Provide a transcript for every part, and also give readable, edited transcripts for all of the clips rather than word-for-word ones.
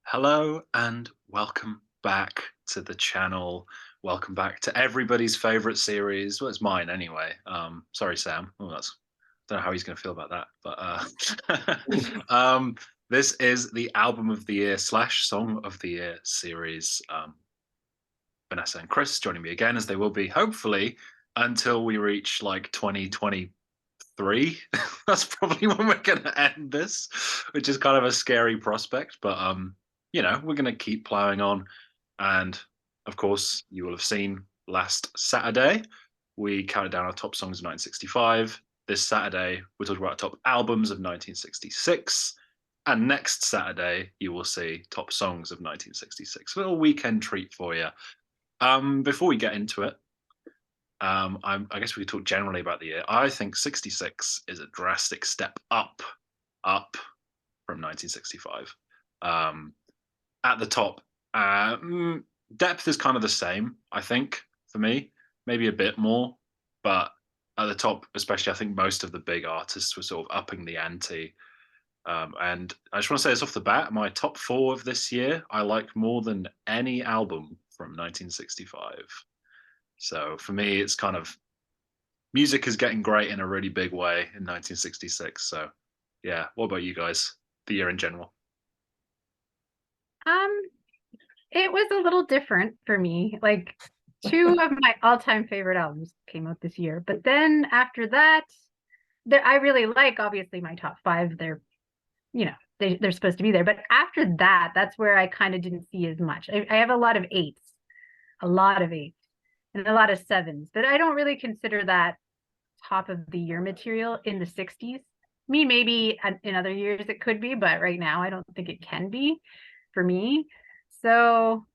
Hello and welcome back to the channel. Welcome back to everybody's favorite series. Well, it's mine anyway. Sorry, Sam. Oh, that's don't know how he's going to feel about that. But this is the album of the year slash song of the year series. Vanessa and Chris joining me again, as they will be hopefully until we reach like 2023. That's probably when we're going to end this, which is kind of a scary prospect. But we're going to keep plowing on. And of course, you will have seen last Saturday, we counted down our top songs of 1965. This Saturday, we're talking about top albums of 1966. And next Saturday, you will see top songs of 1966. A little weekend treat for you. Before we get into it, I guess we could talk generally about the year. I think 66 is a drastic step up from 1965. At the top, depth is kind of the same, I think, for me, maybe a bit more, but at the top, especially, I think most of the big artists were sort of upping the ante. And I just want to say this off the bat, my top four of this year, I like more than any album from 1965. So for me, it's kind of music is getting great in a really big way in 1966. So yeah, what about you guys? The year in general. Um, it was a little different for me. Like two of my all-time favorite albums came out this year, but then after that, I really like obviously my top five. They're supposed to be there, but after that, that's where I kind of didn't see as much. I have a lot of eights, and a lot of sevens, but I don't really consider that top of the year material in the 60s. Maybe in other years it could be, but right now I don't think it can be for me. So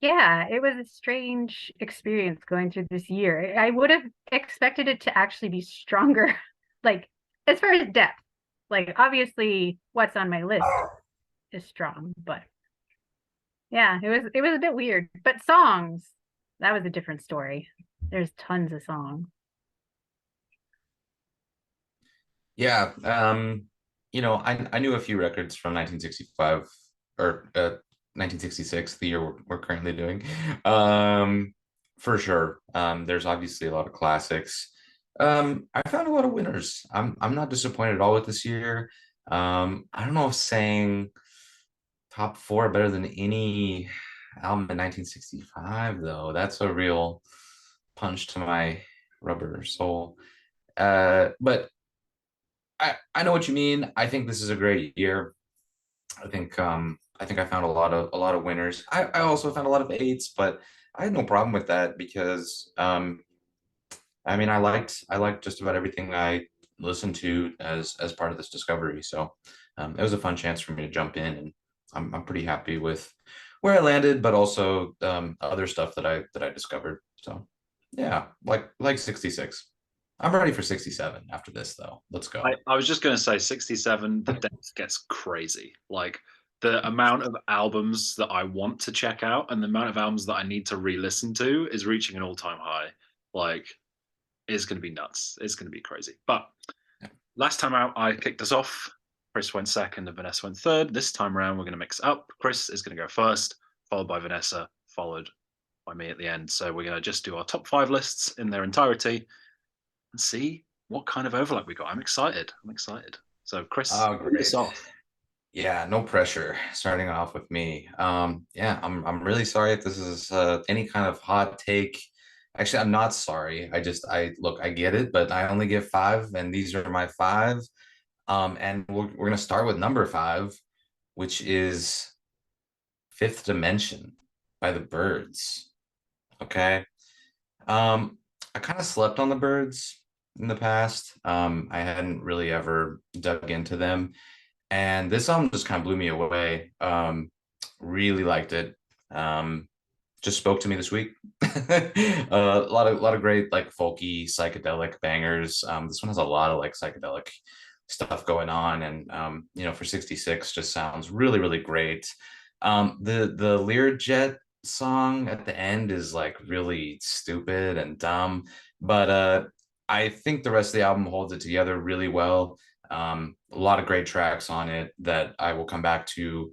yeah, it was a strange experience going through this year. I would have expected it to actually be stronger, like as far as depth. Like obviously what's on my list is strong, but yeah, it was a bit weird. But songs, that was a different story. There's tons of songs. Yeah, I knew a few records from 1965 or 1966, the year we're currently doing. For sure. There's obviously a lot of classics. I found a lot of winners. I'm not disappointed at all with this year. I don't know if saying top four better than any album in 1965 though. That's a real punch to my rubber soul. But I know what you mean. I think this is a great year. I think I found a lot of winners. I also found a lot of eights, but I had no problem with that because I mean I liked just about everything I listened to as part of this discovery. So it was a fun chance for me to jump in, and I'm pretty happy with where I landed, but also other stuff that I discovered. So yeah, like 66. I'm ready for 67 after this though. Let's I, go. I was just going to say 67, the depth gets crazy. Like the amount of albums that I want to check out and the amount of albums that I need to re-listen to is reaching an all-time high. Like it's going to be nuts. It's going to be crazy. But last time out, I kicked us off. Chris went second and Vanessa went third. This time around, we're going to mix it up. Chris is going to go first, followed by Vanessa, followed by me at the end. So we're going to just do our top five lists in their entirety and see what kind of overlap we got. I'm excited. I'm excited. So, Chris, Oh, lead us great. off. Yeah, no pressure starting off with me. Yeah, I'm really sorry if this is any kind of hot take. Actually, I'm not sorry. I look, I get it, but I only give five, and these are my five. And we're gonna start with number five, which is Fifth Dimension by the Byrds. Okay. Um, I kind of slept on the Byrds in the past. I hadn't really ever dug into them, and this album just kind of blew me away. Really liked it. Um, just spoke to me this week. A lot of great like folky psychedelic bangers. This one has a lot of like psychedelic stuff going on, and for 66 just sounds really really great. The Learjet song at the end is like really stupid and dumb, but I think the rest of the album holds it together really well. A lot of great tracks on it that I will come back to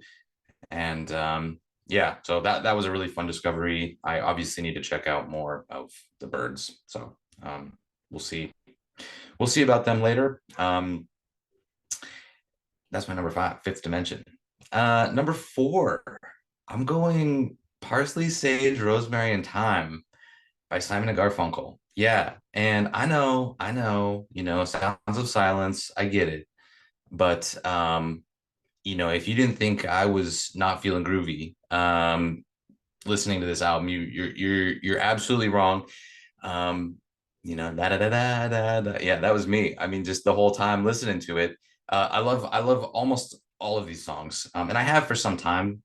And yeah, so that was a really fun discovery. I obviously need to check out more of the Byrds. So we'll see. We'll see about them later. That's my number 5, Fifth Dimension. Number 4, I'm going Parsley, Sage, Rosemary, and Thyme by Simon and Garfunkel. Yeah, and Sounds of Silence, I get it. But if you didn't think I was not feeling groovy, listening to this album, you're absolutely wrong. Da da da da da da. Yeah, that was me. I mean, just the whole time listening to it. I love almost all of these songs, and I have for some time.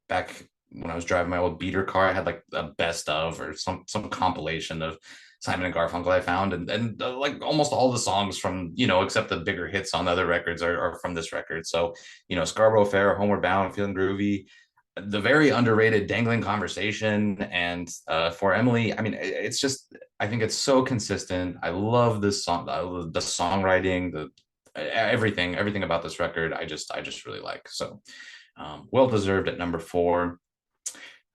Back when I was driving my old beater car, I had like a best of or some compilation of Simon and Garfunkel I found, and like almost all the songs from except the bigger hits on the other records are from this record. So Scarborough Fair, Homeward Bound, Feeling Groovy, the very underrated Dangling Conversation, and For Emily. I mean, it's just, I think it's so consistent. I love this song, the songwriting, the everything about this record. I just really like. So well deserved at number 4.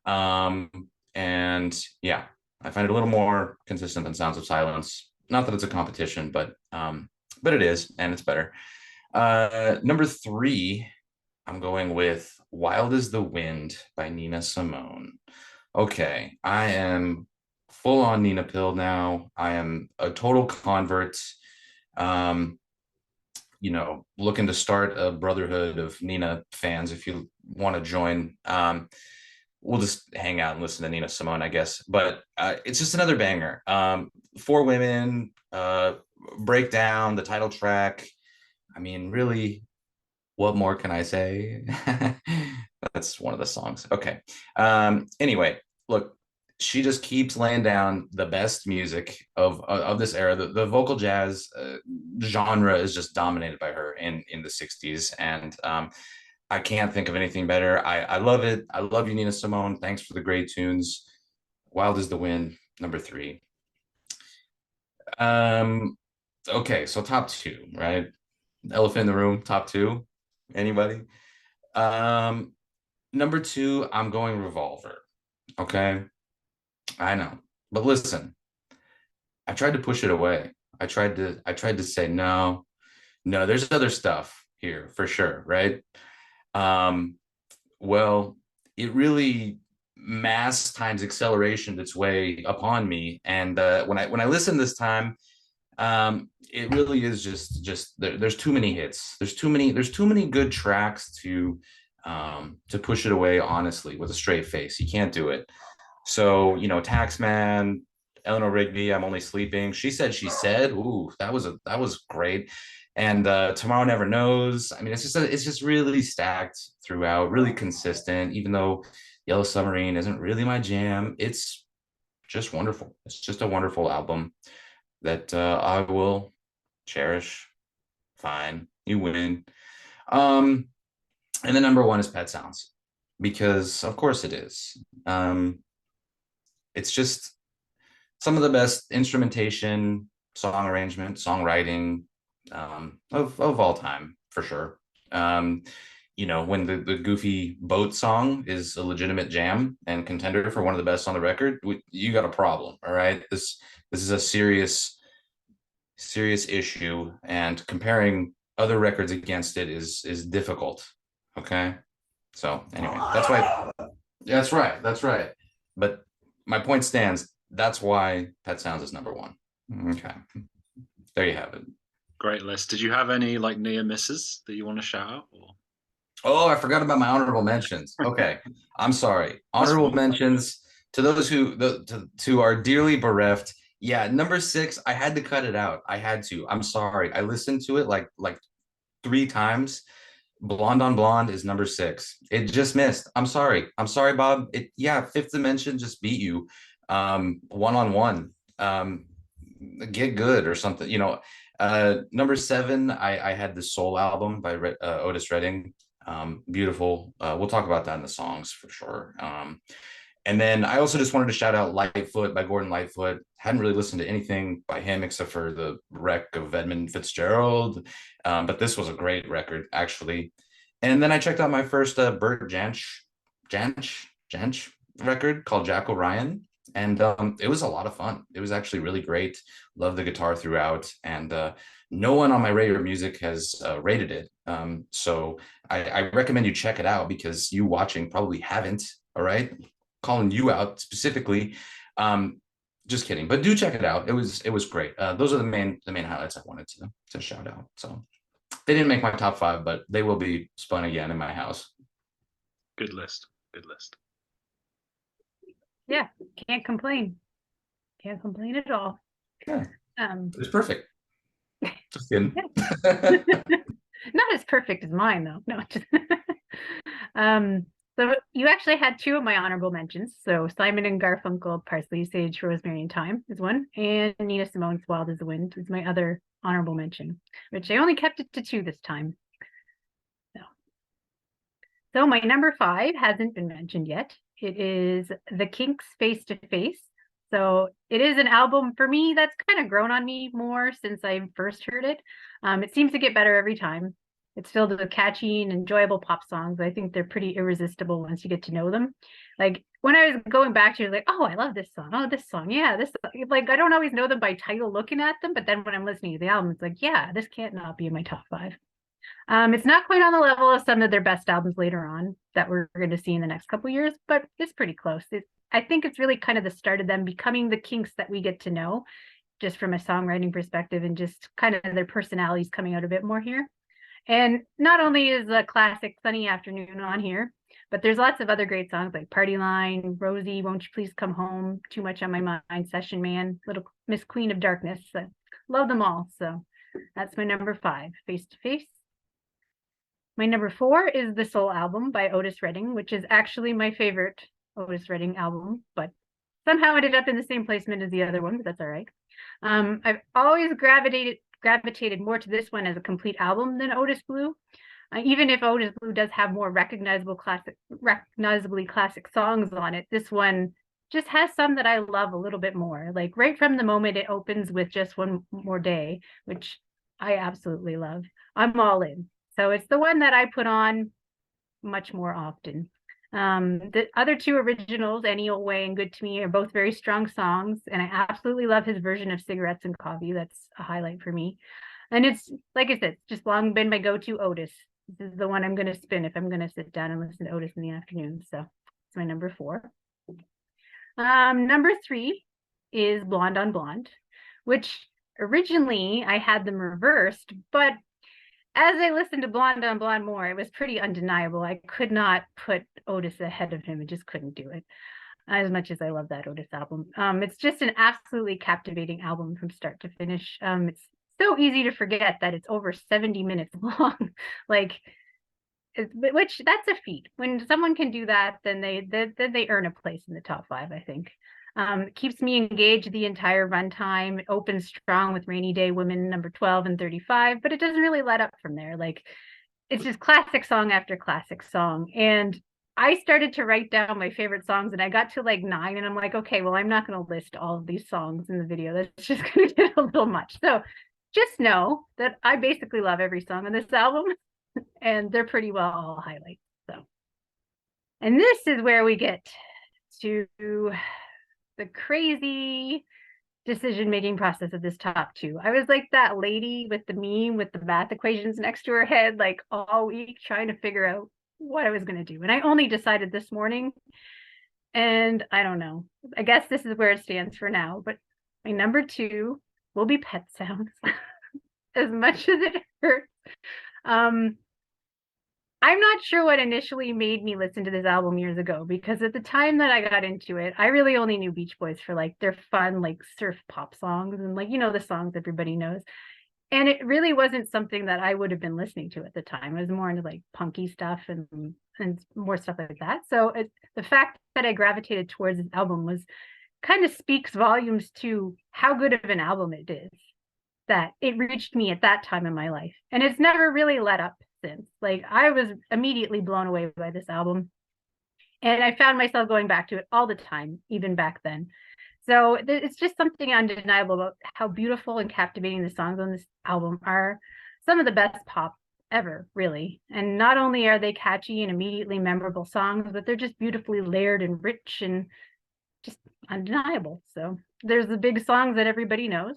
um and yeah, I find it a little more consistent than Sounds of Silence. Not that it's a competition, but it is, and it's better. Number 3, I'm going with Wild as the Wind by Nina Simone. Okay, I am full on Nina pill now. I am a total convert. Um, looking to start a brotherhood of Nina fans if you want to join. We'll just hang out and listen to Nina Simone, I guess. But it's just another banger. 4 women, breakdown, the title track. I mean, really, what more can I say? That's one of the songs. Okay. Anyway, look, she just keeps laying down the best music of this era. The vocal jazz genre is just dominated by her in the 60s. And I can't think of anything better. I love it. I love you, Nina Simone. Thanks for the great tunes. Wild as the Wind, number 3. Um, okay, so top 2, right? Elephant in the room, top 2. Anybody? Um, Number 2, I'm going Revolver. Okay, I know, but listen, I tried to push it away. I tried to say no, no. There's other stuff here for sure, right? Um, well, it really mass times acceleration its way upon me, and when I listen this time, it really is just there's too many hits. There's too many good tracks to push it away honestly with a straight face. You can't do it. So Taxman, Eleanor Rigby, I'm Only Sleeping. She said. Ooh, that was great. And Tomorrow Never Knows. I mean, it's just really stacked throughout, really consistent. Even though Yellow Submarine isn't really my jam, it's just wonderful. It's just a wonderful album that I will cherish. Fine, you win. Um, and the number 1 is Pet Sounds, because of course it is. It's just some of the best instrumentation, song arrangement, songwriting of all time for sure. Um, when the goofy boat song is a legitimate jam and contender for one of the best on the record, you got a problem. All right, this is a serious issue, and comparing other records against it is difficult. Okay, so anyway, that's right. But my point stands. That's why Pet Sounds is number 1. Okay, there you have it. Great list. Did you have any like near misses that you want to shout out? Or? Oh, I forgot about my honorable mentions. Okay, I'm sorry. Honorable mentions to those to our dearly bereft. Yeah, number 6. I had to cut it out. I had to. I'm sorry. I listened to it like 3 times. Blonde on Blonde is number 6. It just missed. I'm sorry. I'm sorry, Bob. Fifth Dimension just beat you. One on one. Get Good or something. Number 7, I had the Soul album by Otis Redding. Beautiful. We'll talk about that in the songs for sure. And then I also just wanted to shout out Lightfoot by Gordon Lightfoot. Hadn't really listened to anything by him except for the wreck of Edmund Fitzgerald. But this was a great record, actually. And then I checked out my first Burt Jansch record called Jack O'Ryan. And it was a lot of fun. It was actually really great. Love the guitar throughout. And no one on my radar music has rated it. So I recommend you check it out because you watching probably haven't. All right. Calling you out specifically. Just kidding. But do check it out. It was great. Those are the main highlights I wanted to shout out. So they didn't make my top 5, but they will be spun again in my house. Good list. Good list. Yeah, can't complain. Can't complain at all. Yeah, it's perfect. Just kidding. Not as perfect as mine, though. No. So you actually had 2 of my honorable mentions. So Simon and Garfunkel, Parsley, Sage, Rosemary, and Thyme is one, and Nina Simone's Wild as the Wind is my other honorable mention, which I only kept it to 2 this time. So my number 5 hasn't been mentioned yet. It is the Kinks Face to Face. So it is an album for me that's kind of grown on me more since I first heard it. It seems to get better every time. It's filled with catchy and enjoyable pop songs. I think they're pretty irresistible once you get to know them. Like when I was going back to it, like, oh, I love this song. Oh, this song. Yeah, this song. Like I don't always know them by title looking at them, but then when I'm listening to the album, it's like, yeah, this can't not be in my top 5. It's not quite on the level of some of their best albums later on that we're going to see in the next couple of years, but it's pretty close. I think it's really kind of the start of them becoming the Kinks that we get to know, just from a songwriting perspective, and just kind of their personalities coming out a bit more here. And not only is the classic Sunny Afternoon on here, but there's lots of other great songs like Party Line, Rosie, Won't You Please Come Home, Too Much on My Mind, Session Man, Little Miss Queen of Darkness. So, love them all. So that's my number 5, Face to Face. My number 4 is the Soul album by Otis Redding, which is actually my favorite Otis Redding album, but somehow ended up in the same placement as the other one, but that's all right. I've always gravitated more to this one as a complete album than Otis Blue. Even if Otis Blue does have more recognizably classic songs on it, this one just has some that I love a little bit more. Like right from the moment it opens with Just One More Day, which I absolutely love. I'm all in. So it's the one that I put on much more often. The other 2 originals, Any Old Way and Good to Me, are both very strong songs, and I absolutely love his version of Cigarettes and Coffee. That's a highlight for me. And it's, like I said, just long been my go-to Otis. This is the one I'm going to spin if I'm going to sit down and listen to Otis in the afternoon. So it's my number 4. Number 3 is Blonde on Blonde, which originally I had them reversed, but as I listened to Blonde on Blonde more, it was pretty undeniable. I could not put Otis ahead of him. I just couldn't do it, as much as I love that Otis album. It's just an absolutely captivating album from start to finish. It's so easy to forget that it's over 70 minutes long. Like, which that's a feat. When someone can do that, then they earn a place in the top 5, I think. Keeps me engaged the entire runtime. It opens strong with Rainy Day Women number 12 and 35, but it doesn't really let up from there. Like it's just classic song after classic song. And I started to write down my favorite songs and I got to like 9 and I'm like, okay, well, I'm not going to list all of these songs in the video. That's just going to get a little much. So just know that I basically love every song on this album and they're pretty well all highlights. So, and this is where we get to the crazy decision-making process of this top 2. I was like that lady with the meme with the math equations next to her head, like all week trying to figure out what I was going to do. And I only decided this morning, and I don't know. I guess this is where it stands for now, but my number 2 will be Pet Sounds. As much as it hurts. I'm not sure what initially made me listen to this album years ago, because at the time that I got into it, I really only knew Beach Boys for like their fun, like surf pop songs and like, you know, the songs everybody knows. And it really wasn't something that I would have been listening to at the time. It was more into like punky stuff and more stuff like that. So the fact that I gravitated towards this album was kind of speaks volumes to how good of an album it is, that it reached me at that time in my life. And it's never really let up since. Like I was immediately blown away by this album. And I found myself going back to it all the time, even back then. So it's just something undeniable about how beautiful and captivating the songs on this album are. Some of the best pop ever, really. And not only are they catchy and immediately memorable songs, but they're just beautifully layered and rich and just undeniable. So there's the big songs that everybody knows.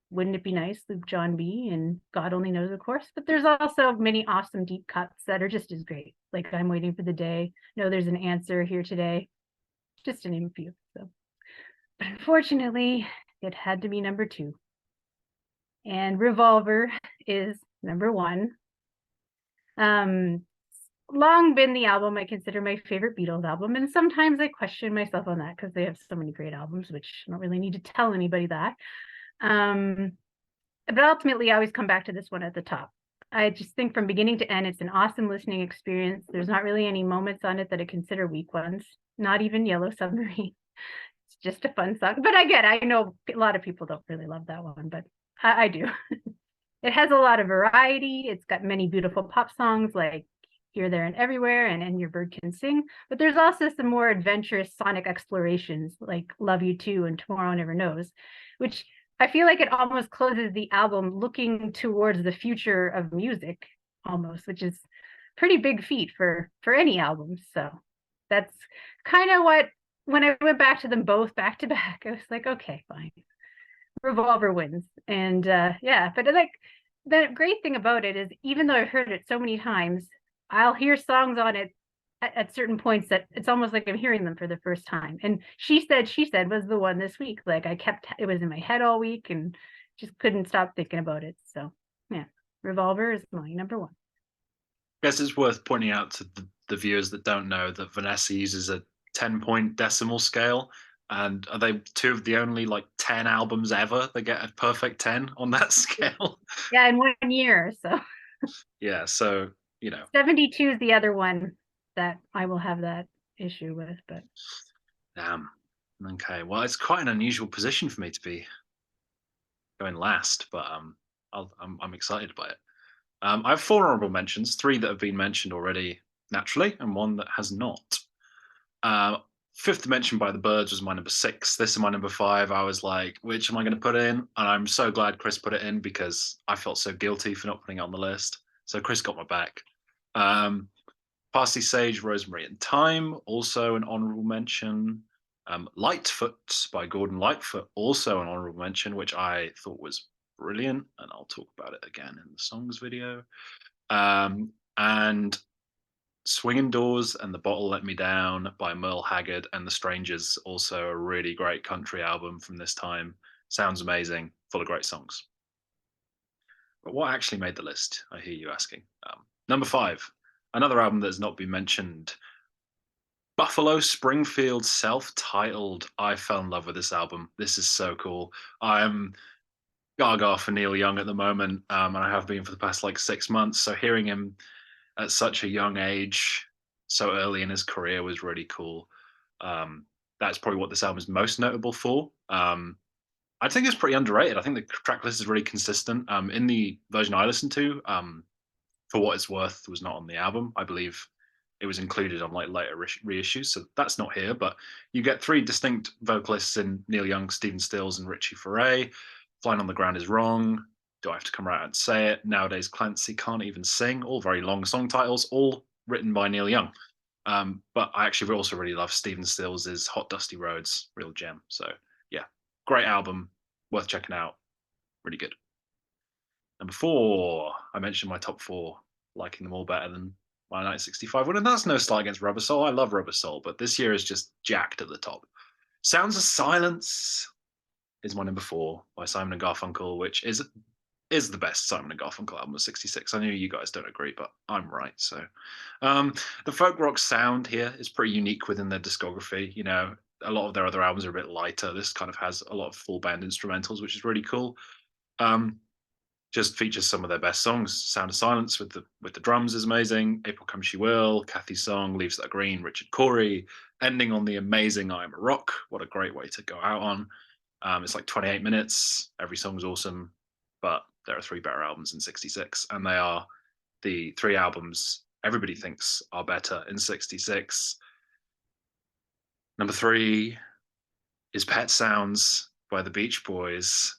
Wouldn't It Be Nice, Luke John B, and God Only Knows, of course. But there's also many awesome deep cuts that are just as great. Like I'm Waiting for the Day. No, There's an Answer Here Today. Just to name a few. So, but unfortunately, it had to be number 2. And Revolver is number 1. Long been the album I consider my favorite Beatles album, and sometimes I question myself on that because they have so many great albums, which I don't really need to tell anybody that. But ultimately, I always come back to this one at the top. I just think from beginning to end, it's an awesome listening experience. There's not really any moments on it that I consider weak ones, not even Yellow Submarine. It's just a fun song. But I know a lot of people don't really love that one, but I do. It has a lot of variety. It's got many beautiful pop songs like Here, There, and Everywhere and Your Bird Can Sing. But there's also some more adventurous sonic explorations like Love You Too and Tomorrow Never Knows, which I feel like it almost closes the album looking towards the future of music almost, which is pretty big feat for any album. So that's kind of what, when I went back to them both back to back, I was like, okay, fine. Revolver wins. And yeah, but like the great thing about it is even though I've heard it so many times, I'll hear songs on it at certain points that it's almost like I'm hearing them for the first time. And She Said was the one this week. Like it was in my head all week and just couldn't stop thinking about it. So yeah, Revolver is my number 1. I guess it's worth pointing out to the viewers that don't know that Vanessa uses a 10-point decimal scale. And are they 2 of the only like 10 albums ever that get a perfect 10 on that scale? Yeah, in 1 year. So yeah, so 72 is the other one that I will have that issue with, but damn. Okay, well, it's quite an unusual position for me to be going last, but I'm excited by it. I have 4 honorable mentions, 3 that have been mentioned already naturally, and 1 that has not. Fifth Dimension by the Byrds was my number 6. This is my number 5. I was like, which am I going to put in? And I'm so glad Chris put it in because I felt so guilty for not putting it on the list. So Chris got my back. Parsley, Sage, Rosemary, and Thyme, also an honorable mention. Lightfoot by Gordon Lightfoot, also an honorable mention, which I thought was brilliant, and I'll talk about it again in the songs video. And Swinging Doors and The Bottle Let Me Down by Merle Haggard and The Strangers, also a really great country album from this time. Sounds amazing, full of great songs. But what actually made the list? I hear you asking. Number 5, another album that has not been mentioned. Buffalo Springfield, self-titled. I fell in love with this album. This is so cool. I'm gaga for Neil Young at the moment, and I have been for the past like 6 months. So hearing him at such a young age, so early in his career, was really cool. That's probably what this album is most notable for. I think it's pretty underrated. I think the track list is really consistent. In the version I listened to, For What It's Worth was not on the album. I believe it was included on like later reissues, so that's not here. But you get 3 distinct vocalists in Neil Young, Stephen Stills, and Richie Furay. Flying on the Ground Is Wrong. Do I Have to Come Right Out and Say It? Nowadays Clancy Can't Even Sing. All very long song titles, all written by Neil Young. But I actually also really love Stephen Stills' Hot Dusty Roads, real gem. So yeah, great album, worth checking out. Really good. Number 4, I mentioned my top 4, liking them all better than my 1965 one, and that's no slight against Rubber Soul. I love Rubber Soul, but this year is just jacked at the top. Sounds of Silence is my number 4 by Simon and Garfunkel, which is the best Simon and Garfunkel album of '66. I know you guys don't agree, but I'm right. So the folk rock sound here is pretty unique within their discography. A lot of their other albums are a bit lighter. This kind of has a lot of full band instrumentals, which is really cool. Just features some of their best songs. Sound of Silence with the drums is amazing. April Come She Will, Kathy's song, Leaves That Green, Richard Corey, ending on the amazing I Am a Rock. What a great way to go out on. It's like 28 minutes. Every song's awesome, but there are 3 better albums in '66, and they are the 3 albums everybody thinks are better in '66. Number 3 is Pet Sounds by the Beach Boys.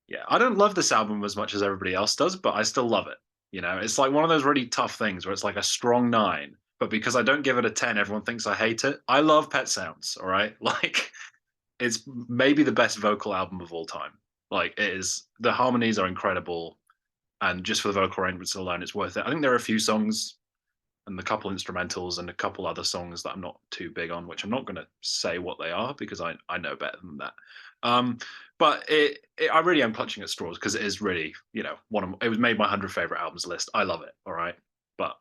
Yeah, I don't love this album as much as everybody else does, but I still love it. You know, it's like one of those really tough things where it's like a strong 9, but because I don't give it a 10, everyone thinks I hate it. I love Pet Sounds, all right? Like it's maybe the best vocal album of all time. Like it is, the harmonies are incredible, and just for the vocal arrangements alone, it's worth it. I think there are a few songs and a couple instrumentals and a couple other songs that I'm not too big on, which I'm not going to say what they are because I know better than that. But I really am clutching at straws because it is really, you know, it was made my 100 favorite albums list. I love it. All right. But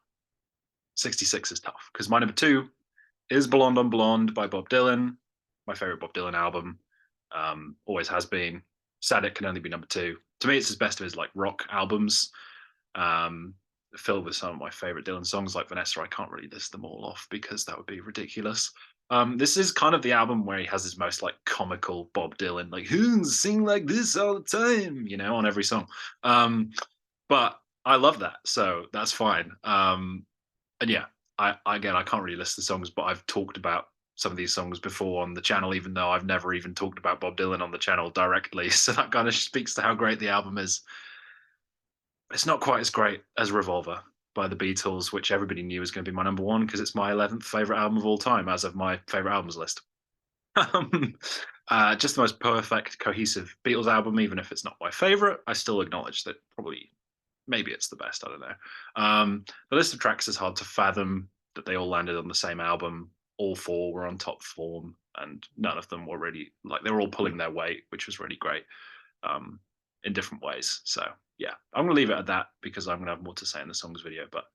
66 is tough because my number 2 is Blonde on Blonde by Bob Dylan, my favorite Bob Dylan album. Always has been. Sad it can only be number 2. To me, it's his best of his like rock albums. Filled with some of my favorite Dylan songs like Vanessa. I can't really list them all off because that would be ridiculous. This is kind of the album where he has his most like comical Bob Dylan, like who sing like this all the time, you know, on every song. But I love that, so that's fine. And yeah, I can't really list the songs, but I've talked about some of these songs before on the channel, even though I've never even talked about Bob Dylan on the channel directly. So that kind of speaks to how great the album is. It's not quite as great as Revolver by the Beatles, which everybody knew was going to be my number 1 because it's my 11th favorite album of all time as of my favorite albums list. Just the most perfect, cohesive Beatles album, even if it's not my favorite. I still acknowledge that probably, maybe it's the best. I don't know. The list of tracks is hard to fathom that they all landed on the same album. All 4 were on top form, and none of them were really like they were all pulling their weight, which was really great. In different ways. So yeah, I'm gonna leave it at that because I'm gonna have more to say in the songs video. But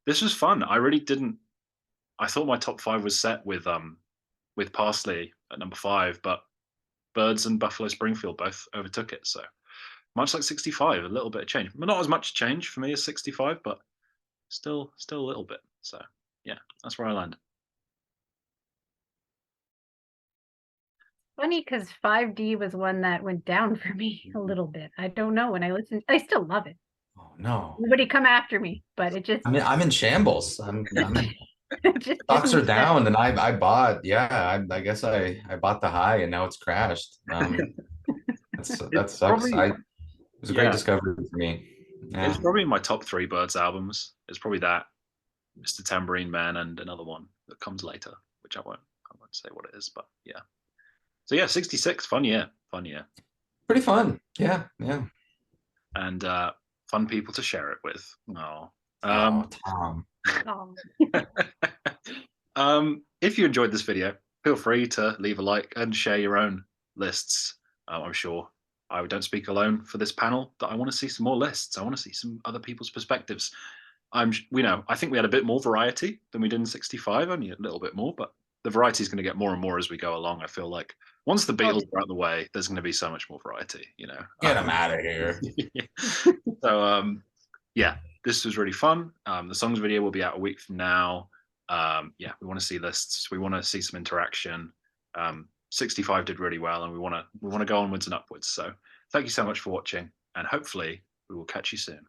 this was fun. I really didn't. I thought my top 5 was set with Parsley at number 5, but Byrds and Buffalo Springfield both overtook it. So much like 65, a little bit of change. Not as much change for me as 65, but still a little bit. So yeah, that's where I land. Funny because 5D was one that went down for me a little bit. I don't know, when I listened, I still love it. Oh no. Nobody come after me, but it just I mean, I'm in shambles. I'm just stocks are didn't set. down, and I bought. Yeah, I guess I bought the high, and now it's crashed. That It's sucks. probably It was a great discovery for me. Yeah. it's probably my top 3 Byrds albums. It's probably that, Mr. Tambourine Man, and another one that comes later, which I won't say what it is, but yeah. So yeah, 66, fun year. Pretty fun. Yeah, yeah. And fun people to share it with. Oh. Oh, Tom. Oh. If you enjoyed this video, feel free to leave a like and share your own lists. I'm sure I don't speak alone for this panel that I want to see some more lists. I want to see some other people's perspectives. I think we had a bit more variety than we did in 65, only a little bit more, but the variety is going to get more and more as we go along. I feel like once the Beatles are out of the way, there's going to be so much more variety, you know. Get him out of here. So yeah, this was really fun. The songs video will be out a week from now. Yeah, we want to see lists. We want to see some interaction. 65 did really well, and we want to go onwards and upwards. So thank you so much for watching, and hopefully we will catch you soon.